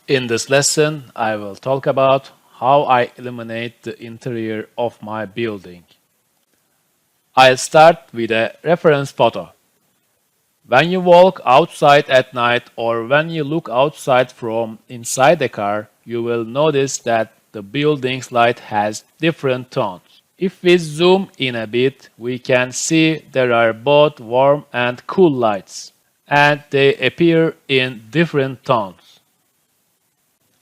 In this lesson, I will talk about how I illuminate the interior of my building. I'll start with a reference photo. When you walk outside at night or when you look outside from inside a car, you will notice that the building's light has different tones. If we zoom in a bit, we can see there are both warm and cool lights, and they appear in different tones.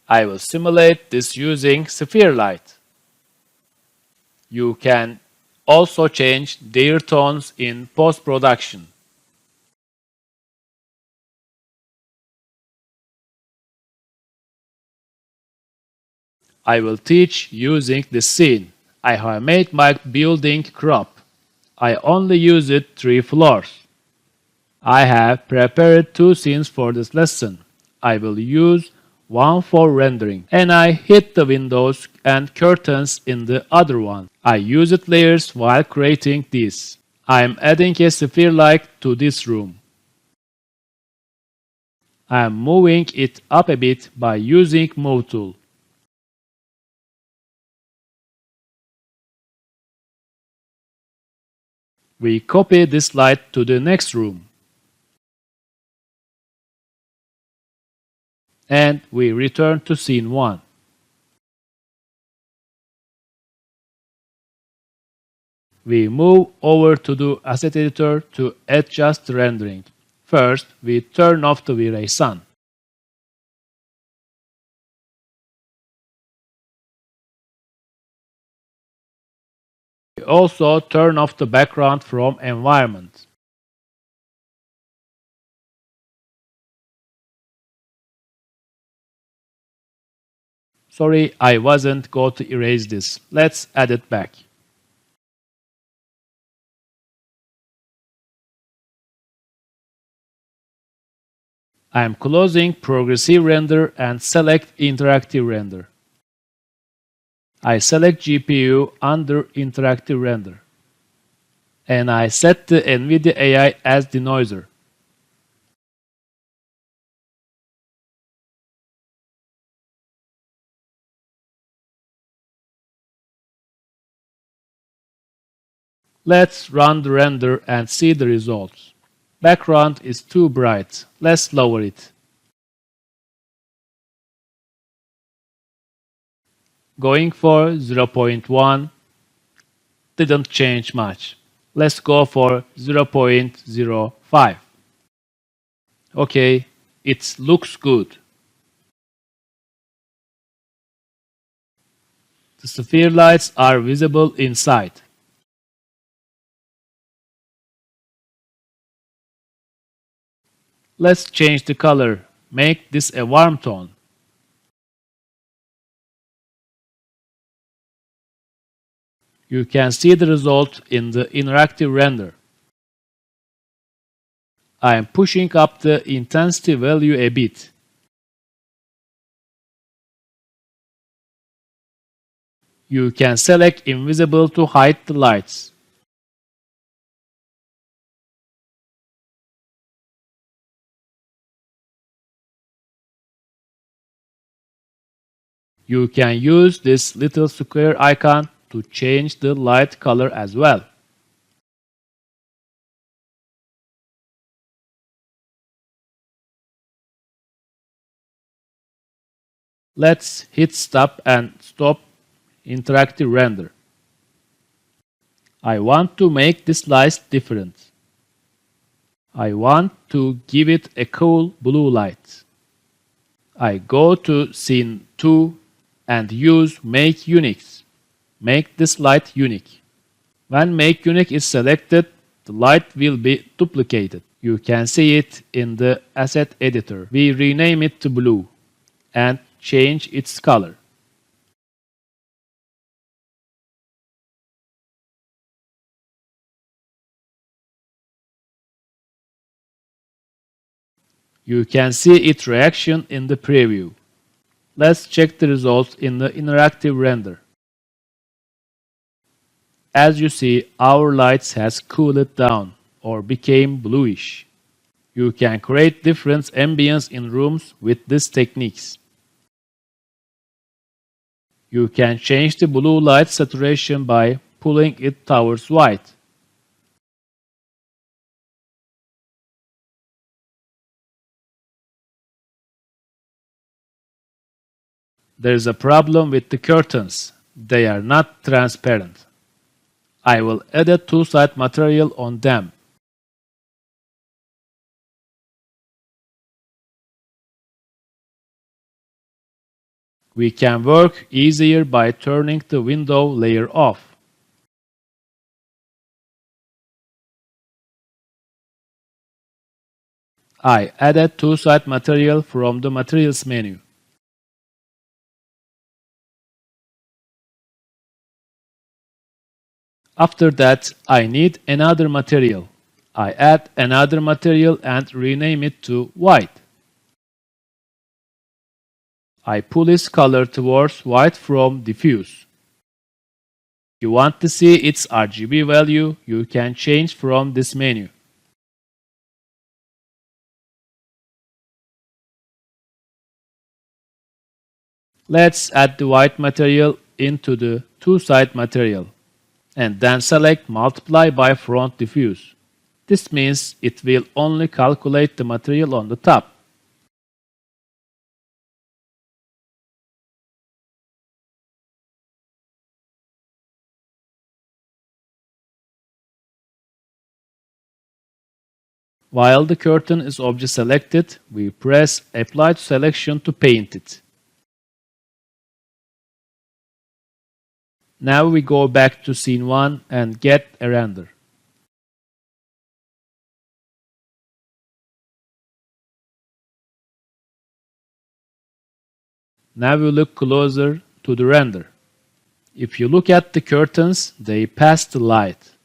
I will simulate this using sphere light. You can also change their tones in post-production. I will teach using this scene. I have made my building crop. I only use it 3 floors. I have prepared 2 scenes for this lesson. I will use one for rendering, and I hid the windows and curtains in the other one. I used layers while creating this. I am adding a sphere light to this room. I am moving it up a bit by using Move tool. We copy this light to the next room. And we return to scene 1. We move over to the asset editor to adjust the rendering. First, we turn off the Vray sun. We also turn off the background from environment. Sorry, I wasn't going to erase this. Let's add it back. I am closing Progressive Render and select Interactive Render. I select GPU under Interactive Render. And I set the NVIDIA AI as denoiser. Let's run the render and see the results. Background is too bright. Let's lower it. Going for 0.1 didn't change much. Let's go for 0.05. Okay, it looks good. The sphere lights are visible inside. Let's change the color. Make this a warm tone. You can see the result in the interactive render. I am pushing up the intensity value a bit. You can select invisible to hide the lights. You can use this little square icon to change the light color as well. Let's hit stop and stop interactive render. I want to make this light different. I want to give it a cool blue light. I go to scene 2 and use Make Unique. Make this light unique. When Make Unique is selected, the light will be duplicated. You can see it in the asset editor. We rename it to blue and change its color. You can see its reaction in the preview. Let's check the results in the interactive render. As you see, our lights has cooled down or became bluish. You can create different ambience in rooms with these techniques. You can change the blue light saturation by pulling it towards white. There is a problem with the curtains. They are not transparent. I will add a two-side material on them. We can work easier by turning the window layer off. I added two-side material from the materials menu. After that, I need another material. I add another material and rename it to white. I pull its color towards white from diffuse. If you want to see its RGB value, you can change from this menu. Let's add the white material into the two-side material and then select multiply by front diffuse. This means it will only calculate the material on the top. While the curtain is object selected, we press Apply to Selection to paint it. Now we go back to scene 1 and get a render. Now we look closer to the render. If you look at the curtains, they pass the light.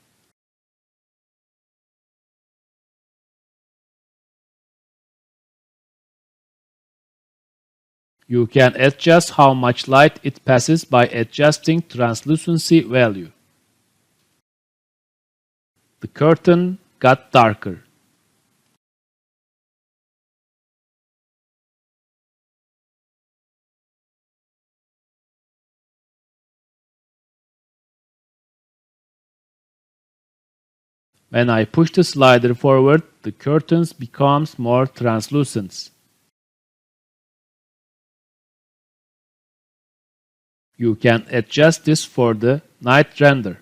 You can adjust how much light it passes by adjusting translucency value. The curtain got darker. When I push the slider forward, the curtains becomes more translucent. You can adjust this for the night render.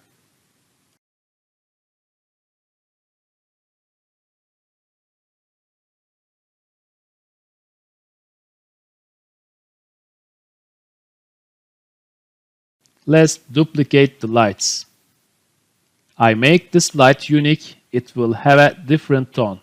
Let's duplicate the lights. I make this light unique, it will have a different tone.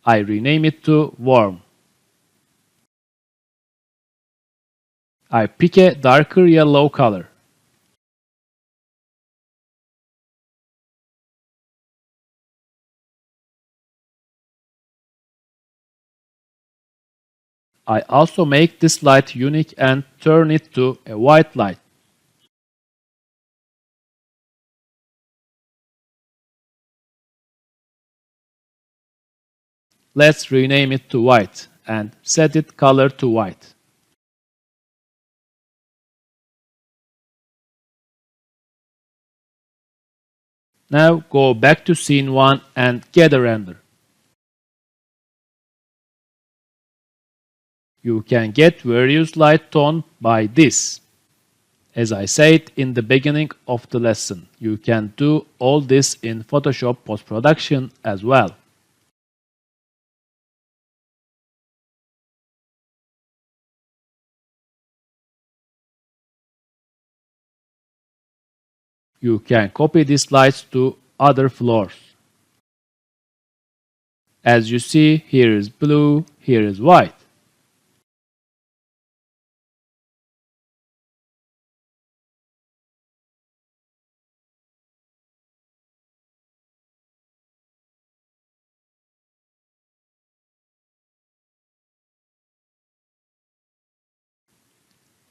I rename it to warm. I pick a darker yellow color. I also make this light unique and turn it to a white light. Let's rename it to white and set its color to white. Now go back to scene 1 and get a render. You can get various light tone by this. As I said in the beginning of the lesson, you can do all this in Photoshop post-production as well. You can copy these lights to other floors. As you see, here is blue, here is white.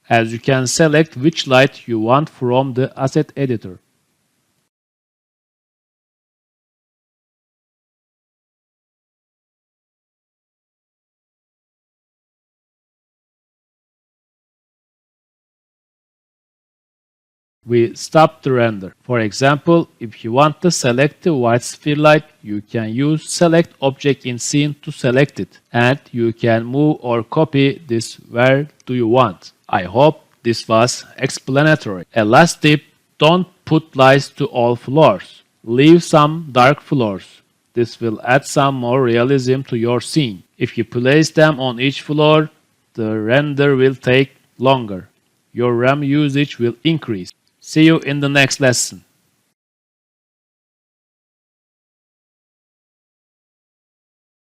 as you can select which light you want from the asset editor. We stop the render. For example, if you want to select the white sphere light, you can use Select Object in Scene to select it, and you can move or copy this where do you want. I hope this was explanatory. A last tip, don't put lights to all floors. Leave some dark floors. This will add some more realism to your scene. If you place them on each floor, the render will take longer. Your RAM usage will increase. See you in the next lesson.